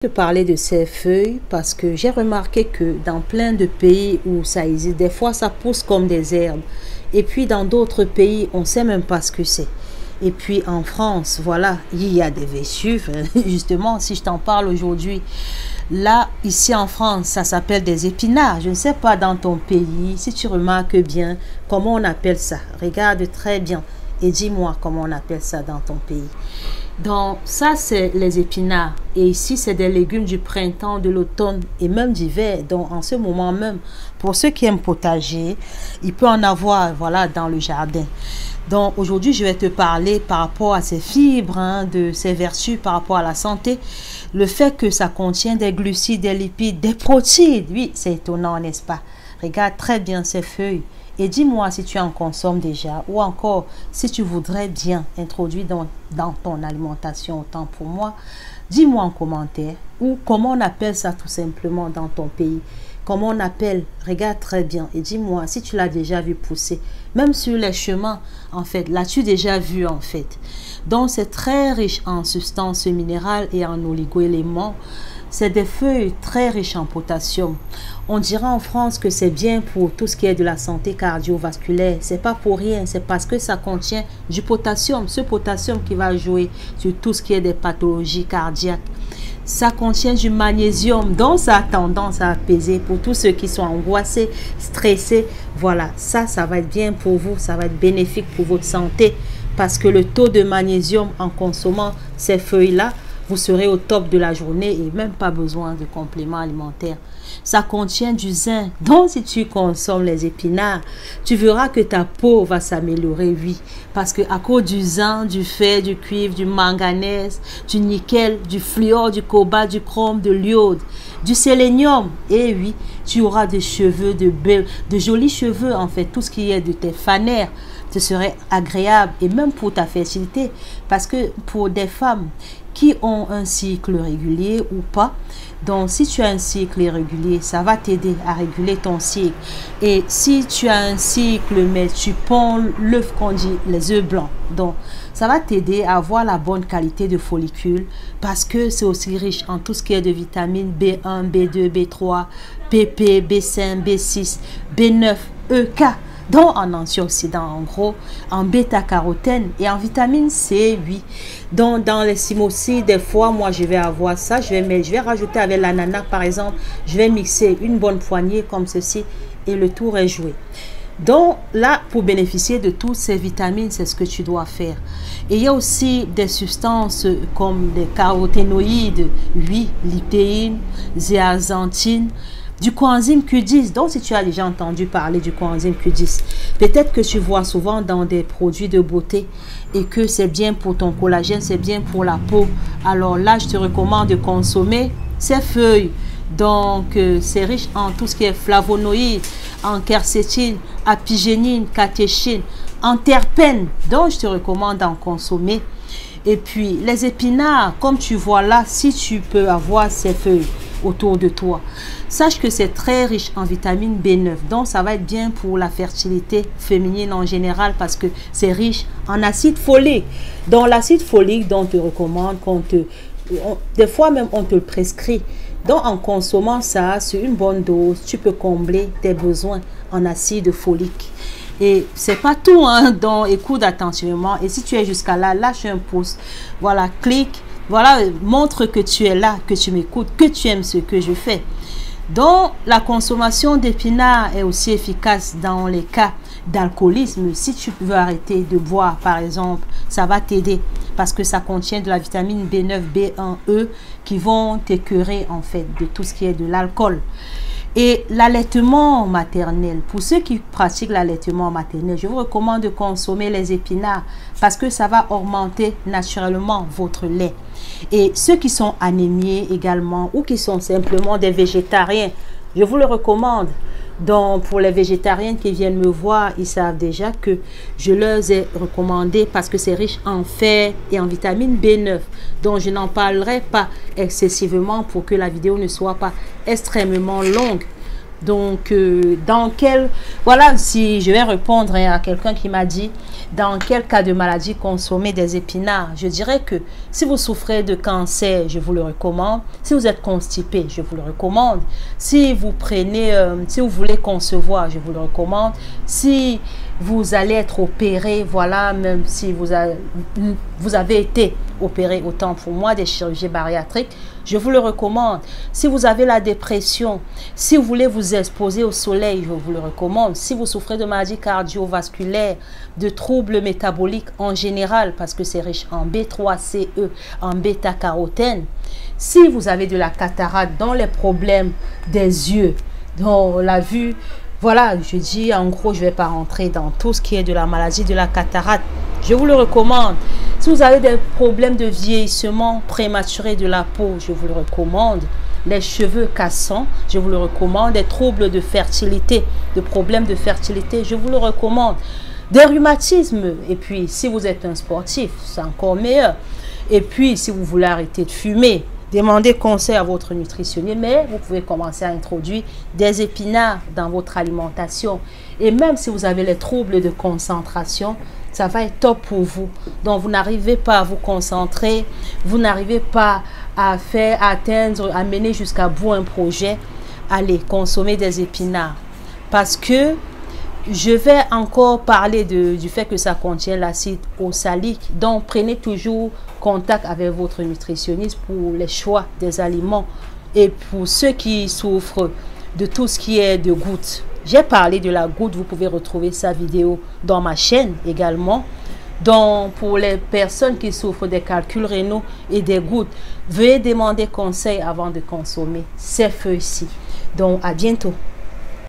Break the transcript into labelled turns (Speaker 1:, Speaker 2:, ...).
Speaker 1: De parler de ces feuilles parce que j'ai remarqué que dans plein de pays où ça existe, des fois ça pousse comme des herbes. Et puis dans d'autres pays, on ne sait même pas ce que c'est. Et puis en France, voilà, il y a des vertus. Justement, si je t'en parle aujourd'hui, là, ici en France, ça s'appelle des épinards. Je ne sais pas dans ton pays, si tu remarques bien, comment on appelle ça. Regarde très bien et dis-moi comment on appelle ça dans ton pays. Donc ça, c'est les épinards. Et ici, c'est des légumes du printemps, de l'automne et même d'hiver. Donc en ce moment même, pour ceux qui aiment potager, il peut en avoir, voilà, dans le jardin. Donc aujourd'hui, je vais te parler par rapport à ces fibres, de ces vertus par rapport à la santé. Le fait que ça contient des glucides, des lipides, des protéines. Oui, c'est étonnant, n'est-ce pas? Regarde très bien ces feuilles. Et dis-moi si tu en consommes déjà ou encore si tu voudrais bien introduire dans ton alimentation autant pour moi. Dis-moi en commentaire ou comment on appelle ça tout simplement dans ton pays. Comment on appelle, regarde très bien et dis-moi si tu l'as déjà vu pousser. Même sur les chemins, en fait, l'as-tu déjà vu en fait. Donc c'est très riche en substances minérales et en oligo-éléments. C'est des feuilles très riches en potassium. On dira en France que c'est bien pour tout ce qui est de la santé cardiovasculaire. C'est pas pour rien, c'est parce que ça contient du potassium. Ce potassium qui va jouer sur tout ce qui est des pathologies cardiaques. Ça contient du magnésium, donc ça a tendance à apaiser pour tous ceux qui sont angoissés, stressés. Voilà, ça va être bien pour vous, ça va être bénéfique pour votre santé. Parce que le taux de magnésium en consommant ces feuilles-là, vous serez au top de la journée et même pas besoin de compléments alimentaires. Ça contient du zinc. Donc, si tu consommes les épinards, tu verras que ta peau va s'améliorer, oui. Parce que à cause du zinc, du fer, du cuivre, du manganèse, du nickel, du fluor, du cobalt, du chrome, de l'iode, du sélénium. Et oui, tu auras des cheveux, de jolis cheveux, en fait. Tout ce qui est de tes fanères, ce serait agréable. Et même pour ta fertilité. Parce que pour des femmes qui ont un cycle régulier ou pas. Donc, si tu as un cycle irrégulier, ça va t'aider à réguler ton cycle. Et si tu as un cycle, mais tu ponds l'œuf qu'on dit, les œufs blancs. Donc, ça va t'aider à avoir la bonne qualité de follicules parce que c'est aussi riche en tout ce qui est de vitamines B1, B2, B3, PP, B5, B6, B9, EK. Donc en antioxydants en gros, en bêta-carotène et en vitamine C, oui. Donc dans les simosides, des fois, moi je vais avoir ça, je vais rajouter avec l'ananas par exemple, je vais mixer une bonne poignée comme ceci et le tour est joué. Donc là, pour bénéficier de toutes ces vitamines, c'est ce que tu dois faire. Et il y a aussi des substances comme des caroténoïdes, oui, lypéine, zéaxanthine, du coenzyme Q10. Donc, si tu as déjà entendu parler du coenzyme Q10, peut-être que tu vois souvent dans des produits de beauté et que c'est bien pour ton collagène, c'est bien pour la peau. Alors là, je te recommande de consommer ces feuilles. Donc, c'est riche en tout ce qui est flavonoïdes, en quercétine, apigénine, catéchine, en terpènes. Donc, je te recommande d'en consommer. Et puis, les épinards, comme tu vois là, si tu peux avoir ces feuilles autour de toi, sache que c'est très riche en vitamine B9. Donc, ça va être bien pour la fertilité féminine en général parce que c'est riche en acide folique. Donc, l'acide folique, dont on te recommande, des fois même, on te le prescrit. Donc, en consommant ça sur une bonne dose, tu peux combler tes besoins en acide folique. Et c'est pas tout, hein, donc écoute attentivement. Et si tu es jusqu'à là, lâche un pouce. Voilà, clique. Voilà, montre que tu es là, que tu m'écoutes, que tu aimes ce que je fais. Donc, la consommation d'épinards est aussi efficace dans les cas d'alcoolisme. Si tu veux arrêter de boire, par exemple, ça va t'aider parce que ça contient de la vitamine B9, B1E qui vont t'écœurer en fait de tout ce qui est de l'alcool. Et l'allaitement maternel, pour ceux qui pratiquent l'allaitement maternel, je vous recommande de consommer les épinards parce que ça va augmenter naturellement votre lait. Et ceux qui sont anémiés également ou qui sont simplement des végétariens, je vous le recommande. Donc pour les végétariens qui viennent me voir, ils savent déjà que je leur ai recommandé parce que c'est riche en fer et en vitamine B9. Donc je n'en parlerai pas excessivement pour que la vidéo ne soit pas extrêmement longue. Donc, voilà, si je vais répondre à quelqu'un qui m'a dit, dans quel cas de maladie consommer des épinards? Je dirais que si vous souffrez de cancer, je vous le recommande. Si vous êtes constipé, je vous le recommande. Si vous prenez, si vous voulez concevoir, je vous le recommande. Si vous allez être opéré, voilà, même si vous avez été opéré, autant pour moi, des chirurgies bariatriques, je vous le recommande. Si vous avez la dépression, si vous voulez vous exposer au soleil, je vous le recommande. Si vous souffrez de maladies cardiovasculaires, de troubles métaboliques en général, parce que c'est riche en B3, CE, en bêta-carotène. Si vous avez de la cataracte, dans les problèmes des yeux, dans la vue, voilà, je dis en gros, je ne vais pas rentrer dans tout ce qui est de la maladie de la cataracte. Je vous le recommande. Si vous avez des problèmes de vieillissement prématuré de la peau, je vous le recommande. Les cheveux cassants, je vous le recommande. Des troubles de fertilité, de problèmes de fertilité, je vous le recommande. Des rhumatismes, et puis si vous êtes un sportif, c'est encore meilleur. Et puis si vous voulez arrêter de fumer, demandez conseil à votre nutritionniste, mais vous pouvez commencer à introduire des épinards dans votre alimentation. Et même si vous avez les troubles de concentration, ça va être top pour vous. Donc, vous n'arrivez pas à vous concentrer, vous n'arrivez pas à atteindre, à mener jusqu'à bout un projet. Allez, consommer des épinards. Parce que je vais encore parler du fait que ça contient l'acide oxalique. Donc, prenez toujours contact avec votre nutritionniste pour les choix des aliments. Et pour ceux qui souffrent de tout ce qui est de gouttes, j'ai parlé de la goutte, vous pouvez retrouver sa vidéo dans ma chaîne également. Donc, pour les personnes qui souffrent des calculs rénaux et des gouttes, veuillez demander conseil avant de consommer ces feuilles-ci. Donc, à bientôt.